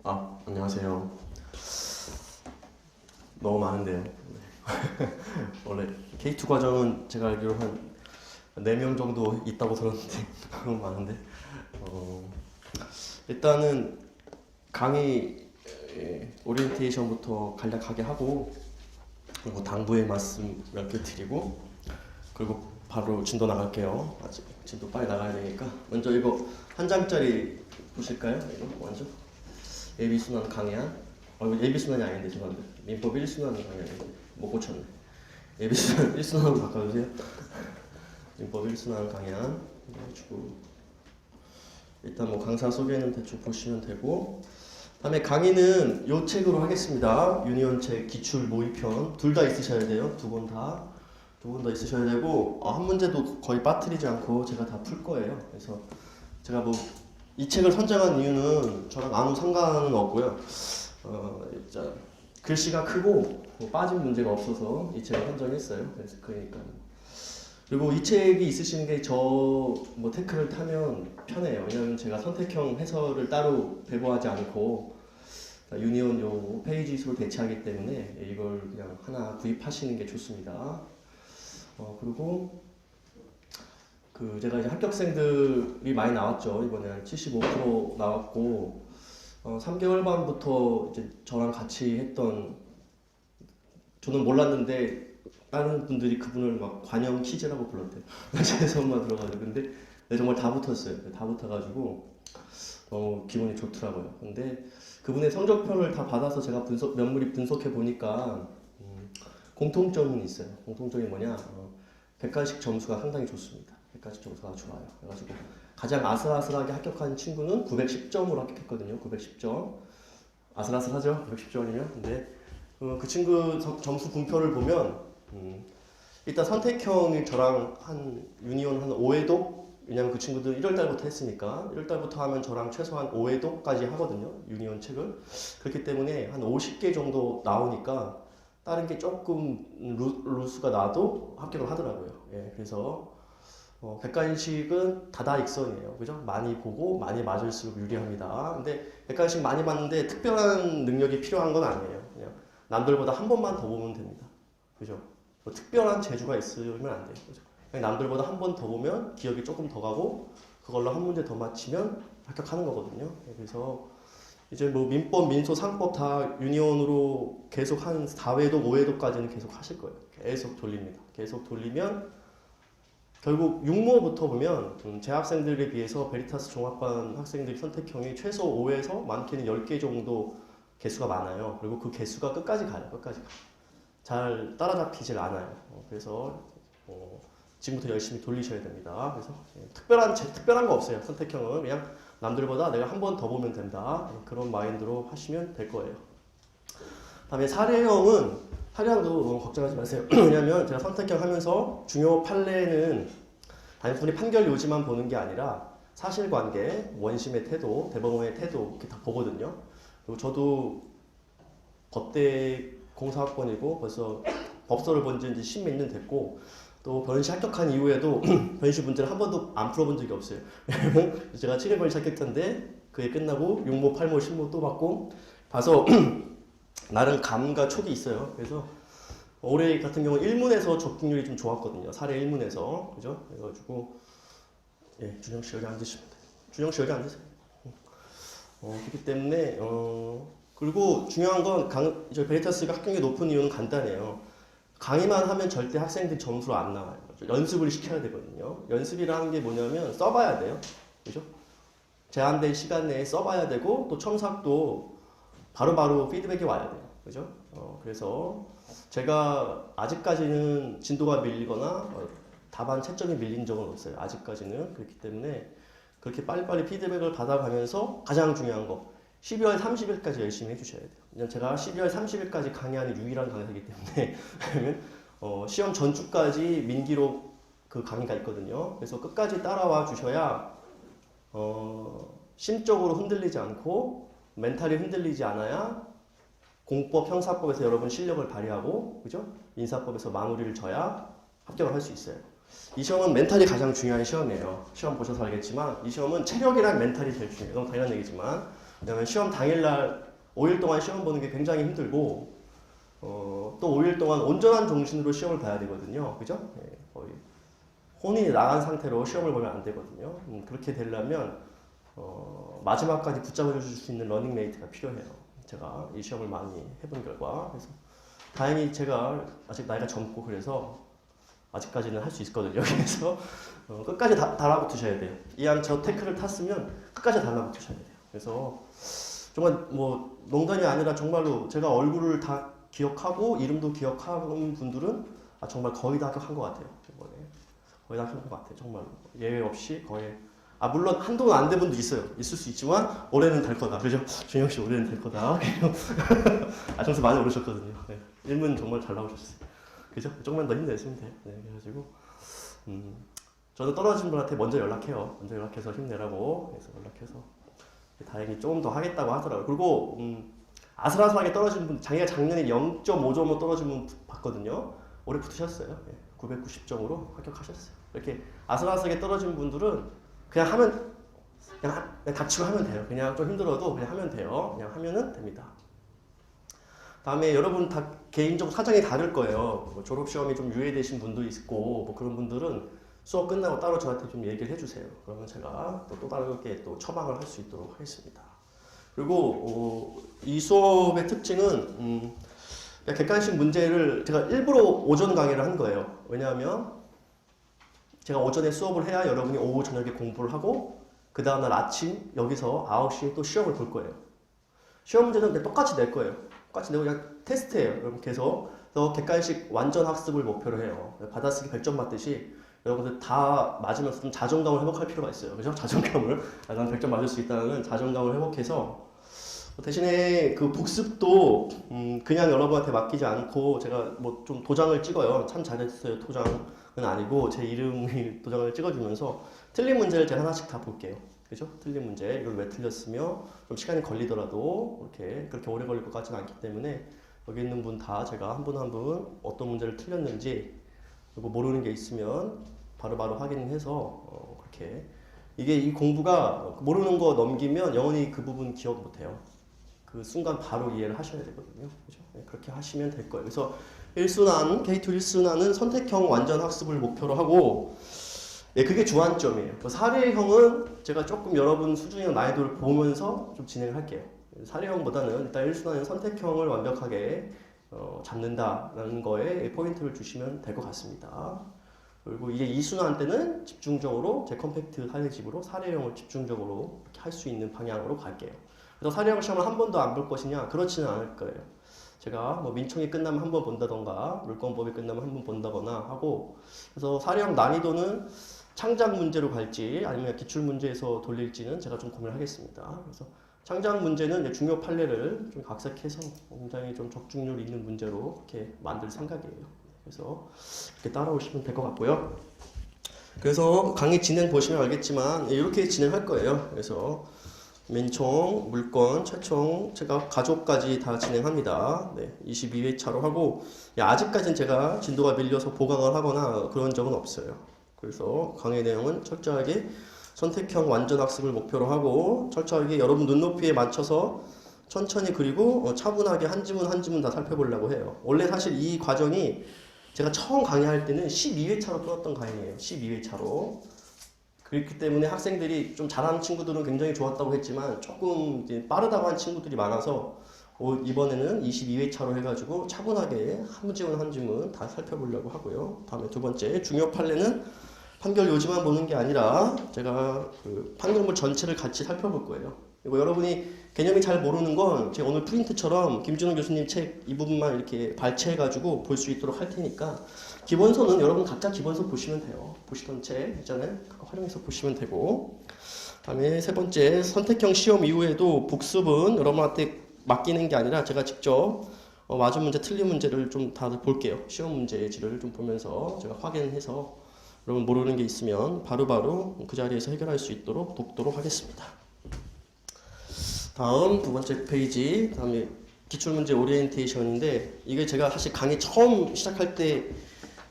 안녕하세요. 너무 많은데요. 원래 K2 과정은 제가 알기로 한 4명 정도 있다고 들었는데 너무 많은데. 어, 일단은 강의 오리엔테이션부터 간략하게 하고, 그리고 당부의 말씀 몇 개 드리고, 그리고 바로 진도 나갈게요. 아직 진도 빨리 나가야 되니까. 먼저 이거 한 장짜리 보실까요? 이거 먼저. 예비순환 강의안. 이거 예비순환이 아닌데 죄송한데. 민법 1순환 강의안인데 못 고쳤네. 예비순환 1순환으로 바꿔주세요. 민법 1순환 강의안 해가지고 일단 뭐 강사 소개는 대충 보시면 되고, 다음에 강의는 요 책으로 하겠습니다. 유니온 책 기출 모의편 둘 다 있으셔야 돼요. 두 권 다 있으셔야 되고, 한 문제도 거의 빠뜨리지 않고 제가 다 풀 거예요. 그래서 제가 뭐 이 책을 선정한 이유는 저랑 아무 상관은 없고요. 진짜 글씨가 크고 뭐 빠진 문제가 없어서 이 책을 선정했어요. 그래서 그러니까. 그리고 이 책이 있으신 게 저 뭐 테크를 타면 편해요. 왜냐면 제가 선택형 해설을 따로 배부하지 않고 유니온 요 페이지 수로 대체하기 때문에 이걸 그냥 하나 구입하시는 게 좋습니다. 그리고 제가 이제 합격생들이 많이 나왔죠. 이번에 한 75% 나왔고, 3개월 반부터 이제 저랑 같이 했던, 저는 몰랐는데 다른 분들이 그분을 막 관영 키즈라고 불렀대요. 제에서만 들어가지고. 근데 정말 다 붙었어요. 다 붙어가지고 너무 기분이 좋더라고요. 근데 그분의 성적표를 다 받아서 제가 면밀히 분석해 보니까 공통점은 있어요. 공통점이 뭐냐? 백과식 점수가 상당히 좋습니다. 백과식 점수가 좋아요. 그래가지고 가장 아슬아슬하게 합격한 친구는 910점으로 합격했거든요. 910점. 아슬아슬하죠? 910점이면. 근데 그 친구 점수 분표를 보면 일단 선택형이 저랑 한 유니온 한 5회독, 왜냐면 그 친구들 1월달부터 했으니까 1월달부터 하면 저랑 최소한 5회독까지 하거든요. 유니온 책을. 그렇기 때문에 한 50개 정도 나오니까 다른 게 조금 루스가 나도 합격을 하더라고요. 예, 그래서 객관식은 다다익선이에요. 그죠? 많이 보고 많이 맞을수록 유리합니다. 근데 객관식 많이 봤는데 특별한 능력이 필요한 건 아니에요. 그냥 남들보다 한 번만 더 보면 됩니다. 그죠? 뭐 특별한 재주가 있으면 안 돼요. 그죠? 그냥 남들보다 한 번 더 보면 기억이 조금 더 가고 그걸로 한 문제 더 맞히면 합격하는 거거든요. 예, 그래서 이제 뭐 민법, 민소, 상법 다 유니온으로 계속 한 4회독, 5회독까지는 계속 하실 거예요. 계속 돌립니다. 계속 돌리면 결국 육모부터 보면 재학생들에 비해서 베리타스 종합반 학생들 선택형이 최소 5에서 많게는 10개 정도 개수가 많아요. 그리고 그 개수가 끝까지 가요. 끝까지 가요. 잘 따라잡히질 않아요. 그래서 지금부터 열심히 돌리셔야 됩니다. 그래서 특별한 거 없어요. 선택형은 그냥 남들보다 내가 한 번 더 보면 된다. 그런 마인드로 하시면 될 거예요. 다음에 사례형도 너무 걱정하지 마세요. 왜냐면 제가 선택형 하면서 중요 판례는 단순히 판결 요지만 보는 게 아니라 사실관계, 원심의 태도, 대법원의 태도 이렇게 다 보거든요. 그리고 저도 법대 공사학번이고 벌써 법서를 본 지 이제 10몇 년 됐고, 또 변시 합격한 이후에도 변시 문제를 한 번도 안 풀어본 적이 없어요. 왜냐면 제가 7회 변시 합격했는데 그게 끝나고 6모, 8모, 10모 또 받고 봐서 나름 감과 촉이 있어요. 그래서 올해 같은 경우는 1문에서 접근율이 좀 좋았거든요. 사례 1문에서. 그죠? 그래가지고 예, 준영 씨 여기 앉으시면 돼요. 준영 씨 여기 앉으세요. 그렇기 때문에 그리고 중요한 건 저 베리타스가 합격률이 높은 이유는 간단해요. 강의만 하면 절대 학생들이 점수로 안 나와요. 연습을 시켜야 되거든요. 연습이라는 게 뭐냐면 써봐야 돼요. 그죠? 제한된 시간 내에 써봐야 되고, 또 첨삭도 바로바로 피드백이 와야 돼요. 그죠? 그래서 제가 아직까지는 진도가 밀리거나 답안 채점이 밀린 적은 없어요. 아직까지는. 그렇기 때문에 그렇게 빨리빨리 피드백을 받아가면서 가장 중요한 거, 12월 30일까지 열심히 해주셔야 돼요. 왜냐면 제가 12월 30일까지 강의하는 유일한 강사이기 때문에 왜냐면 시험 전주까지 민기록 그 강의가 있거든요. 그래서 끝까지 따라와 주셔야 심적으로 흔들리지 않고 멘탈이 흔들리지 않아야 공법, 형사법에서 여러분 실력을 발휘하고, 그죠? 민사법에서 마무리를 져야 합격을 할 수 있어요. 이 시험은 멘탈이 가장 중요한 시험이에요. 시험 보셔서 알겠지만 이 시험은 체력이랑 멘탈이 제일 중요해요. 너무 당연한 얘기지만 왜냐면 시험 당일날 5일 동안 시험 보는 게 굉장히 힘들고 또 5일 동안 온전한 정신으로 시험을 봐야 되거든요. 그죠? 예, 거의 혼이 나간 상태로 시험을 보면 안 되거든요. 그렇게 되려면 마지막까지 붙잡아 줄 수 있는 러닝메이트가 필요해요. 제가 이 시험을 많이 해본 결과. 그래서 다행히 제가 아직 나이가 젊고 그래서 아직까지는 할 수 있거든요. 그래서 끝까지 달라붙으셔야 돼요. 이왕 저 태클을 탔으면 끝까지 달라붙으셔야 돼요. 그래서 정말 뭐 농담이 아니라 정말로 제가 얼굴을 다 기억하고 이름도 기억하는 분들은 정말 거의 다 합격한 것 같아요. 이번에 거의 다 합격한 것 같아요. 정말로 예외 없이 거의. 물론 한동안 안 된 분도 있어요. 있을 수 있지만 올해는 될 거다. 그죠? 준영 씨 올해는 될 거다. 점수 많이 오르셨거든요. 네. 1문 정말 잘 나오셨어요. 그죠? 조금만 더 힘내시면 돼요. 네, 그래가지고 저는 떨어진 분한테 먼저 연락해요. 먼저 연락해서 힘내라고 해서 연락해서 다행히 조금 더 하겠다고 하더라고요. 그리고 아슬아슬하게 떨어진 분, 자기가 작년에 0.5점으로 떨어진 분 봤거든요. 올해 붙으셨어요. 네, 990점으로 합격하셨어요. 이렇게 아슬아슬하게 떨어진 분들은 그냥 닥치고 하면 돼요. 그냥 좀 힘들어도 그냥 하면 돼요. 그냥 하면은 됩니다. 다음에 여러분 다 개인적으로 사정이 다를 거예요. 뭐 졸업시험이 좀 유예되신 분도 있고 뭐 그런 분들은 수업 끝나고 따로 저한테 좀 얘기를 해주세요. 그러면 제가 또 다르게 또 처방을 할 수 있도록 하겠습니다. 그리고 이 수업의 특징은 객관식 문제를 제가 일부러 오전 강의를 한 거예요. 왜냐하면 제가 오전에 수업을 해야 여러분이 오후 저녁에 공부를 하고 그 다음날 아침 여기서 9시에 또 시험을 볼 거예요. 시험 문제는 그냥 똑같이 낼 거예요. 똑같이 내고 그냥 테스트예요. 여러분 계속 객관식 완전 학습을 목표로 해요. 받아쓰기 100점 맞듯이 여러분들 다 맞으면서 좀 자존감을 회복할 필요가 있어요. 그죠? 자존감을 난 100점 맞을 수 있다는 자존감을 회복해서 대신에 그 복습도 그냥 여러분한테 맡기지 않고 제가 뭐 좀 도장을 찍어요. 참 잘했어요. 도장은 아니고 제 이름이 도장을 찍어주면서 틀린 문제를 제가 하나씩 다 볼게요. 그죠? 틀린 문제 이걸 왜 틀렸으며 좀 시간이 걸리더라도 그렇게 오래 걸릴 것 같지는 않기 때문에 여기 있는 분 다 제가 한 분 한 분 어떤 문제를 틀렸는지 그리고 모르는 게 있으면 바로바로 확인해서 그렇게 이 공부가 모르는 거 넘기면 영원히 그 부분 기억 못해요. 그 순간 바로 이해를 하셔야 되거든요. 그죠? 네, 그렇게 하시면 될 거예요. 그래서 K2 1순환은 선택형 완전 학습을 목표로 하고 그게 주안점이에요. 사례형은 제가 조금 여러분 수준이나 난이도를 보면서 좀 진행을 할게요. 사례형보다는 일단 1순환은 선택형을 완벽하게 잡는다라는 거에 포인트를 주시면 될 것 같습니다. 그리고 이게 2순환 때는 집중적으로 제 컴팩트 사례집으로 사례형을 집중적으로 할 수 있는 방향으로 갈게요. 그래서 사례형 시험을 한 번도 안 볼 것이냐? 그렇지는 않을 거예요. 제가 뭐 민총이 끝나면 한 번 본다던가 물권법이 끝나면 한 번 본다거나 하고 그래서 사례형 난이도는 창작 문제로 갈지 아니면 기출 문제에서 돌릴지는 제가 좀 고민을 하겠습니다. 그래서 창작 문제는 중요 판례를 좀 각색해서 굉장히 좀 적중률 있는 문제로 이렇게 만들 생각이에요. 그래서 이렇게 따라오시면 될 것 같고요. 그래서 강의 진행 보시면 알겠지만 이렇게 진행할 거예요. 그래서 민총, 물권, 최총, 제가 가족까지 다 진행합니다. 네, 22회 차로 하고 아직까지는 제가 진도가 밀려서 보강을 하거나 그런 적은 없어요. 그래서 강의 내용은 철저하게 선택형 완전 학습을 목표로 하고 철저하게 여러분 눈높이에 맞춰서 천천히 그리고 차분하게 한 지문 한 지문 다 살펴보려고 해요. 원래 사실 이 과정이 제가 처음 강의할 때는 12회 차로 끊었던 강의예요. 12회 차로. 그렇기 때문에 학생들이 좀 잘하는 친구들은 굉장히 좋았다고 했지만 조금 이제 빠르다고 한 친구들이 많아서 이번에는 22회 차로 해가지고 차분하게 한 지문 한 지문 다 살펴보려고 하고요. 다음에 두 번째 중요 판례는 판결 요지만 보는 게 아니라 제가 그 판결문 전체를 같이 살펴볼 거예요. 그리고 여러분이 개념이 잘 모르는 건 제가 오늘 프린트처럼 김준호 교수님 책 이 부분만 이렇게 발췌해가지고 볼 수 있도록 할 테니까 기본서는 여러분 각자 기본서 보시면 돼요. 보시던 책 있잖아요. 그거 활용해서 보시면 되고 다음에 세 번째 선택형 시험 이후에도 복습은 여러분한테 맡기는 게 아니라 제가 직접 맞은 문제 틀린 문제를 좀 다들 볼게요. 시험 문제지를 좀 보면서 제가 확인해서 여러분 모르는 게 있으면 바로바로 그 자리에서 해결할 수 있도록 돕도록 하겠습니다. 다음 두 번째 페이지 다음에 기출문제 오리엔테이션인데 이게 제가 사실 강의 처음 시작할 때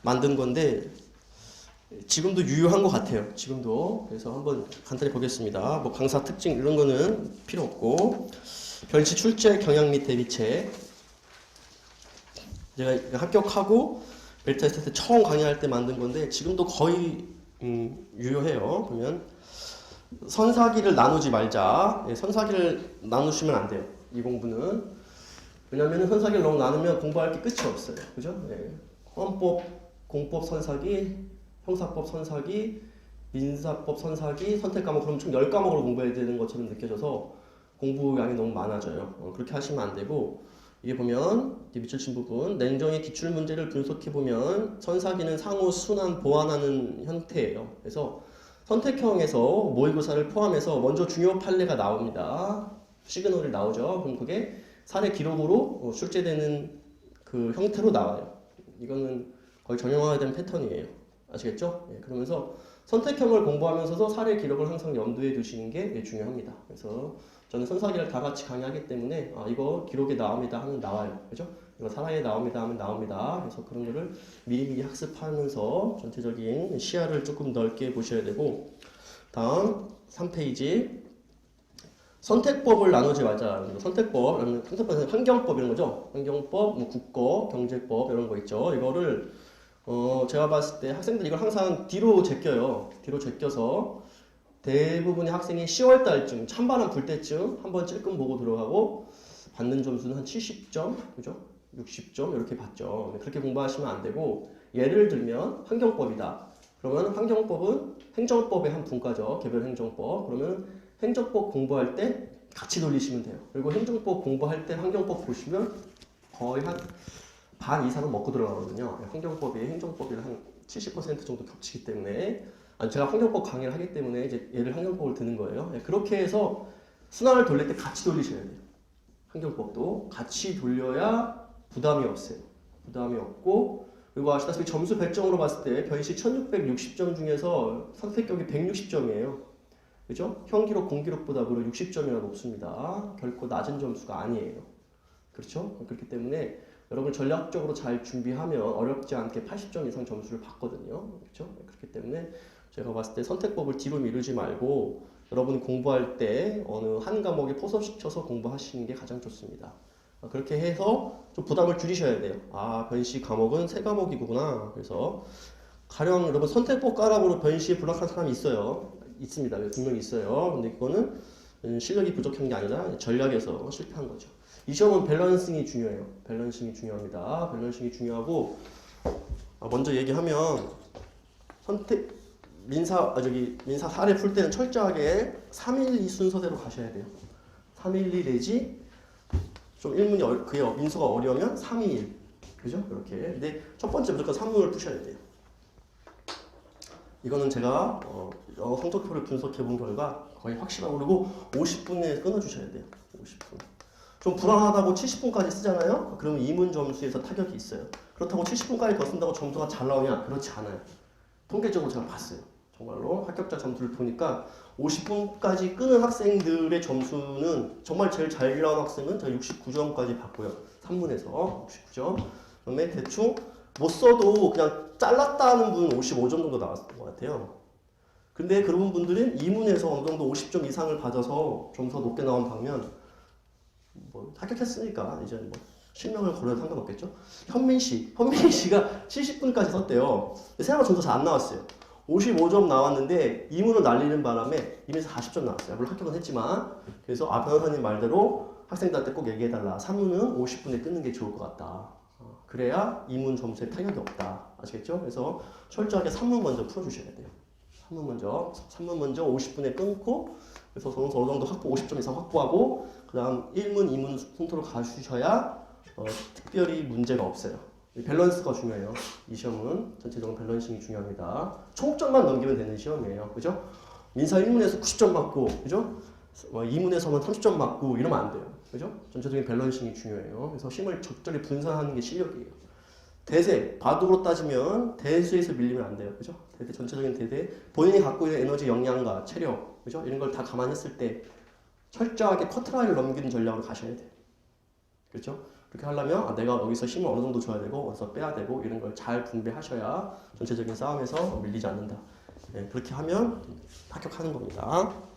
만든 건데 지금도 유효한 것 같아요. 지금도. 그래서 한번 간단히 보겠습니다. 뭐 강사 특징 이런 거는 필요 없고, 변시 출제 경향 및 대비책. 제가 합격하고 벨트 테스트 때 처음 강의할 때 만든 건데 지금도 거의 유효해요. 보면 선사기를 나누지 말자. 예, 선사기를 나누시면 안 돼요. 이 공부는. 왜냐하면 선사기를 너무 나누면 공부할 게 끝이 없어요. 그죠? 예. 헌법, 공법 선사기, 형사법 선사기, 민사법 선사기, 선택 과목 그럼 총 10과목을 공부해야 되는 것처럼 느껴져서 공부량이 너무 많아져요. 그렇게 하시면 안 되고 이게 보면 밑줄 친 부분 냉정히 기출 문제를 분석해 보면 선사기는 상호 순환 보완하는 형태예요. 그래서 선택형에서 모의고사를 포함해서 먼저 중요 판례가 나옵니다. 시그널이 나오죠. 그럼 그게 사례 기록으로 출제되는 그 형태로 나와요. 이거는 거의 전형화된 패턴이에요. 아시겠죠? 예, 그러면서 선택형을 공부하면서도 사례 기록을 항상 염두에 두시는 게 중요합니다. 그래서 저는 선사기를 다 같이 강의하기 때문에 이거 기록에 나옵니다 하면 나와요. 그죠? 이거 사례에 나옵니다 하면 나옵니다. 그래서 그런 거를 미리미리 학습하면서 전체적인 시야를 조금 넓게 보셔야 되고 다음 3페이지 선택법을 나누지 말자. 선택법은 환경법 이런 거죠. 환경법, 뭐 국거, 경제법 이런 거 있죠. 이거를 제가 봤을 때 학생들이 이걸 항상 뒤로 제껴요. 뒤로 제껴서 대부분의 학생이 10월 달쯤 찬바람 불 때쯤 한번 찔끔 보고 들어가고 받는 점수는 한 70점, 그죠? 60점 이렇게 받죠. 그렇게 공부하시면 안 되고 예를 들면 환경법이다. 그러면 환경법은 행정법의 한 분과죠. 개별 행정법. 그러면 행정법 공부할 때 같이 돌리시면 돼요. 그리고 행정법 공부할 때 환경법 보시면 거의 한 반 이상은 먹고 들어가거든요. 환경법이 행정법이랑 한 70% 정도 겹치기 때문에 제가 환경법 강의를 하기 때문에 이제 얘를 환경법을 드는 거예요. 그렇게 해서 순환을 돌릴 때 같이 돌리셔야 돼요. 환경법도 같이 돌려야 부담이 없어요. 부담이 없고 그리고 아시다시피 점수 100점으로 봤을 때 변시 1660점 중에서 선택격이 160점이에요. 그죠? 형기록, 공기록보다 무려 60점이나 높습니다. 결코 낮은 점수가 아니에요. 그렇죠? 그렇기 때문에 여러분 전략적으로 잘 준비하면 어렵지 않게 80점 이상 점수를 받거든요. 그렇죠? 그렇기 때문에 제가 봤을 때 선택법을 뒤로 미루지 말고 여러분이 공부할 때 어느 한 과목에 포섭시켜서 공부하시는 게 가장 좋습니다. 그렇게 해서 좀 부담을 줄이셔야 돼요. 변시 과목은 3과목이구나. 그래서 가령 여러분 선택법 가락으로 변시에 불합격한 사람이 있어요. 있습니다. 분명히 있어요. 근데 이거는 실력이 부족한 게 아니라 전략에서 실패한 거죠. 이 시험은 밸런싱이 중요해요. 밸런싱이 중요합니다. 밸런싱이 중요하고 먼저 얘기하면 민사 사례 풀 때는 철저하게 312 순서대로 가셔야 돼요. 312 내지 좀 일문이 그게 민수가 어려우면 321 그죠? 이렇게. 근데 첫 번째 무조건 3문을 푸셔야 돼요. 이거는 제가 영어 성적표를 분석해 본 결과 거의 확실하고 그리고 50분에 끊어주셔야 돼요. 50분. 좀 불안하다고 70분까지 쓰잖아요? 그러면 2문 점수에서 타격이 있어요. 그렇다고 70분까지 더 쓴다고 점수가 잘 나오냐? 그렇지 않아요. 통계적으로 제가 봤어요. 정말로 합격자 점수를 보니까 50분까지 끄는 학생들의 점수는 정말 제일 잘 나온 학생은 제가 69점까지 받고요. 3문에서 69점. 그다음에 대충 못 써도 그냥 잘랐다는 분은 55점 정도 나왔던 것 같아요. 근데 그런 분들은 2문에서 어느 정도 50점 이상을 받아서 점수가 높게 나온 방면 뭐 합격했으니까 이제 뭐 실명을 걸어도 상관없겠죠. 현민 씨가 70분까지 썼대요. 생각보다 점수 잘 안 나왔어요. 55점 나왔는데 2문을 날리는 바람에 이미에서 40점 나왔어요. 물론 합격은 했지만 그래서 변호사님 말대로 학생들한테 꼭 얘기해달라. 3문은 50분에 끊는 게 좋을 것 같다. 그래야 2문 점수에 타격이 없다. 아시겠죠? 그래서 철저하게 3문 먼저 풀어주셔야 돼요. 3문 먼저 50분에 끊고 그래서 어느 정도 50점 이상 확보하고 그 다음 1문, 2문 순서로 가주셔야 특별히 문제가 없어요. 밸런스가 중요해요. 이 시험은 전체적으로 밸런싱이 중요합니다. 총점만 넘기면 되는 시험이에요. 그죠? 민사 1문에서 90점 맞고, 그죠? 2문에서만 30점 맞고 이러면 안 돼요. 그죠? 전체적인 밸런싱이 중요해요. 그래서 힘을 적절히 분산하는 게 실력이에요. 대세, 바둑으로 따지면 대수에서 밀리면 안 돼요. 그죠? 대세, 전체적인 대세, 본인이 갖고 있는 에너지, 역량과 체력, 그죠? 이런 걸 다 감안했을 때 철저하게 커트라인을 넘기는 전략으로 가셔야 돼요. 그렇죠? 그렇게 하려면 내가 여기서 힘을 어느 정도 줘야 되고 어디서 빼야 되고 이런 걸 잘 분배하셔야 전체적인 싸움에서 밀리지 않는다. 네, 그렇게 하면 합격하는 겁니다.